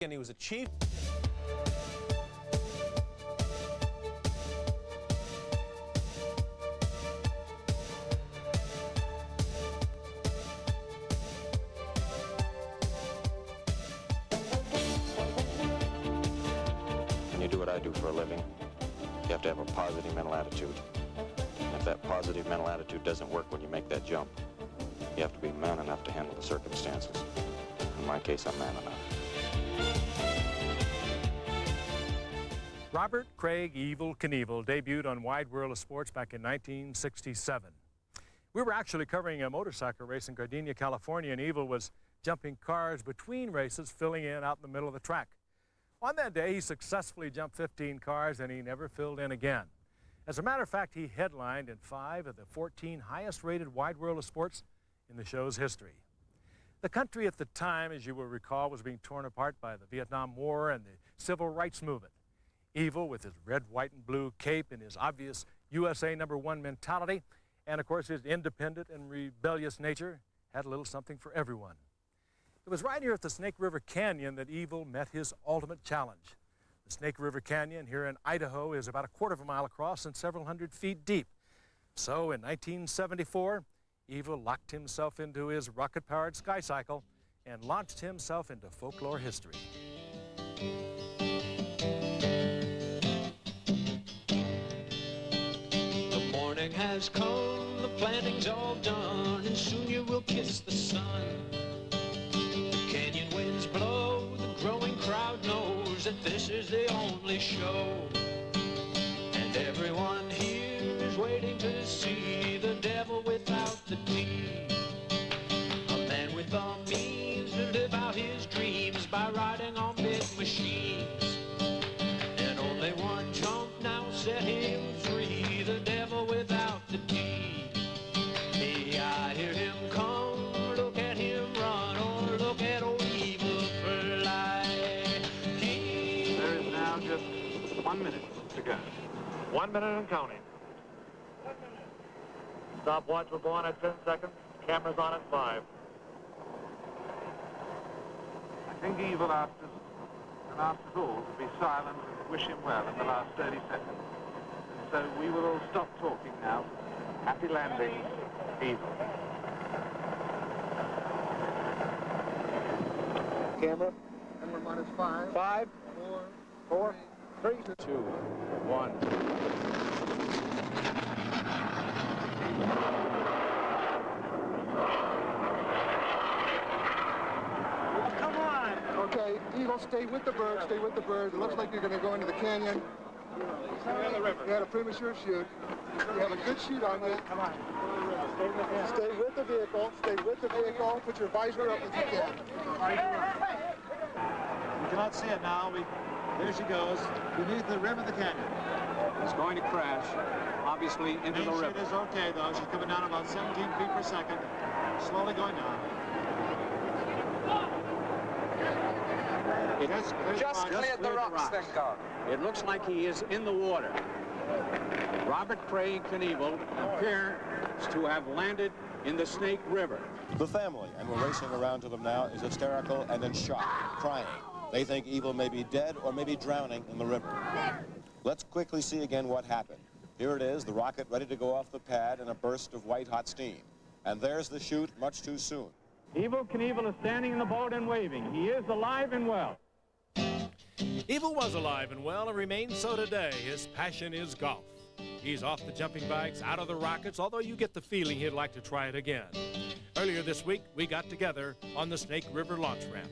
and he was a chief. When you do what I do for a living, you have to have a positive mental attitude. And if that positive mental attitude doesn't work when you make that jump, you have to be man enough to handle the circumstances. In my case, I'm man enough. Robert Craig Evel Knievel debuted on Wide World of Sports back in 1967. We were actually covering a motorcycle race in Gardena, California, and Evel was jumping cars between races, filling in out in the middle of the track. On that day, he successfully jumped 15 cars, and he never filled in again. As a matter of fact, he headlined in 5 of the 14 highest-rated Wide World of Sports in the show's history. The country at the time, as you will recall, was being torn apart by the Vietnam War and the Civil Rights Movement. Evel, with his red, white, and blue cape and his obvious USA #1 mentality, and of course his independent and rebellious nature, had a little something for everyone. It was right here at the Snake River Canyon that Evel met his ultimate challenge. The Snake River Canyon here in Idaho is about a quarter of a mile across and several hundred feet deep. So in 1974, Evel locked himself into his rocket-powered skycycle and launched himself into folklore history. The morning has come, the planting's all done, and soon you will kiss the sun. The canyon winds blow, the growing crowd knows that this is the only show. And everyone here is waiting to see the devil without the D. A man with the means to live out his dreams by riding on big machines. And only one jump now set him free, the devil without the D. Hey, I hear him come, look at him run, or look at old Evel fly. There is now just 1 minute to go. 1 minute and counting. Stopwatch will go on at 10 seconds. Camera's on at 5. I think Evel asked us, and asked us all, to be silent and wish him well in the last 30 seconds. And so we will all stop talking now. Happy landing, Evel. Camera. And we're minus 5. 5, 4, 3, 2, 1. Come on! Okay, Evel, stay with the bird, stay with the bird. It looks like you're going to go into the canyon. You had a premature shoot. You have a good shoot on you. Come on. Stay with the vehicle, stay with the vehicle. Put your visor up if you can. You cannot see it now. There she goes, beneath the rim of the canyon. It's going to crash, obviously, into the river. Main sheet is okay, though. She's coming down about 17 feet per second. Slowly going down. Just cleared the rocks, then go. It looks like he is in the water. Robert Craig Knievel appears to have landed in the Snake River. The family, and we're racing around to them now, is hysterical and in shock, crying. They think Evel may be dead or maybe drowning in the river. Let's quickly see again what happened. Here it is, the rocket ready to go off the pad in a burst of white-hot steam. And there's the chute much too soon. Evel Knievel is standing in the boat and waving. He is alive and well. Evel was alive and well and remains so today. His passion is golf. He's off the jumping bikes, out of the rockets, although you get the feeling he'd like to try it again. Earlier this week, we got together on the Snake River launch ramp.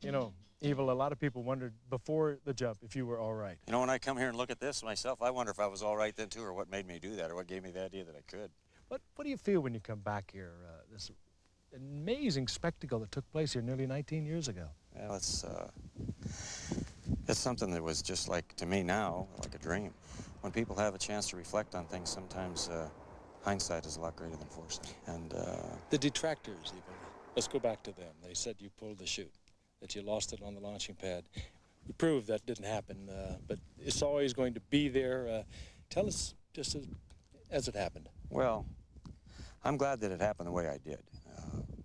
You know, Evel, a lot of people wondered before the jump if you were all right. You know, when I come here and look at this myself, I wonder if I was all right then, too, or what made me do that, or what gave me the idea that I could. What do you feel when you come back here, this amazing spectacle that took place here nearly 19 years ago? Well, it's something that was just like, to me now, like a dream. When people have a chance to reflect on things, sometimes hindsight is a lot greater than foresight. And the detractors, even, let's go back to them. They said you pulled the chute, that you lost it on the launching pad. You proved that didn't happen, but it's always going to be there. Tell us just as it happened. Well, I'm glad that it happened the way I did.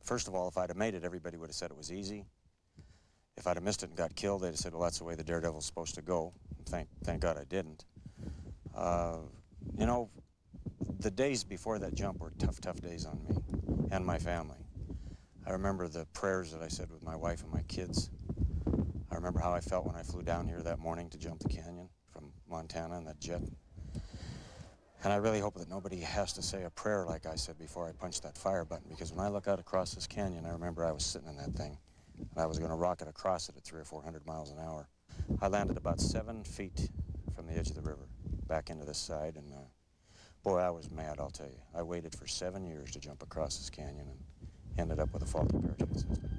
First of all, if I'd have made it, everybody would have said it was easy. If I'd have missed it and got killed, they'd have said, well, that's the way the daredevil's supposed to go. Thank God I didn't. You know, the days before that jump were tough days on me and my family. I remember the prayers that I said with my wife and my kids. I remember how I felt when I flew down here that morning to jump the canyon from Montana in that jet. And I really hope that nobody has to say a prayer like I said before I punched that fire button, because when I look out across this canyon, I remember I was sitting in that thing, and I was going to rocket across it at 300 or 400 miles an hour. I landed about 7 feet from the edge of the river back into this side, and boy, I was mad, I'll tell you. I waited for 7 years to jump across this canyon and ended up with a faulty parachute system.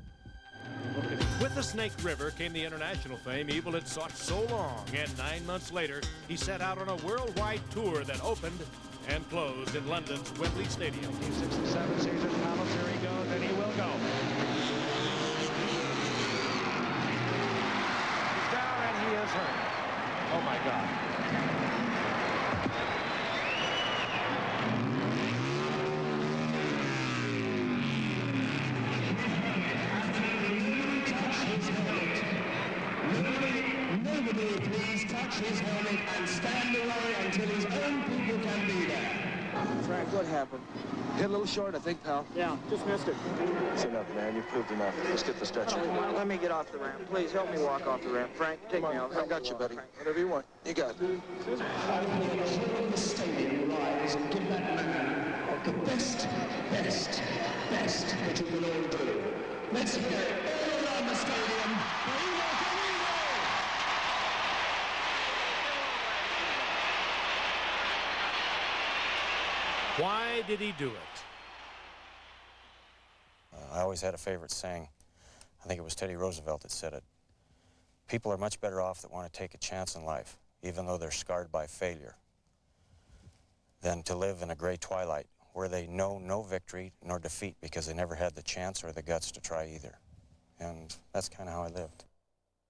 With the Snake River came the international fame Evel had sought so long, and 9 months later, he set out on a worldwide tour that opened and closed in London's Wembley Stadium. 67 season Palace, here he goes, and he will go. He's down and he is hurt. Oh my God. Nobody please touch his helmet and stand away until his own people can be there. Frank, what happened? Hit a little short, I think, pal. Yeah, just missed it. That's enough, man. You've proved enough. Let's get the stretcher. Let me get off the ramp. Please help me walk off the ramp. Frank, take me off. I got you, buddy. Whatever you want. You got it. Fill the stadium, rise and give that man the best that you can all do. Let's hear it all around the stadium. Why did he do it? I always had a favorite saying. I think it was Teddy Roosevelt that said it. People are much better off that want to take a chance in life, even though they're scarred by failure, than to live in a gray twilight where they know no victory nor defeat because they never had the chance or the guts to try either. And that's kind of how I lived.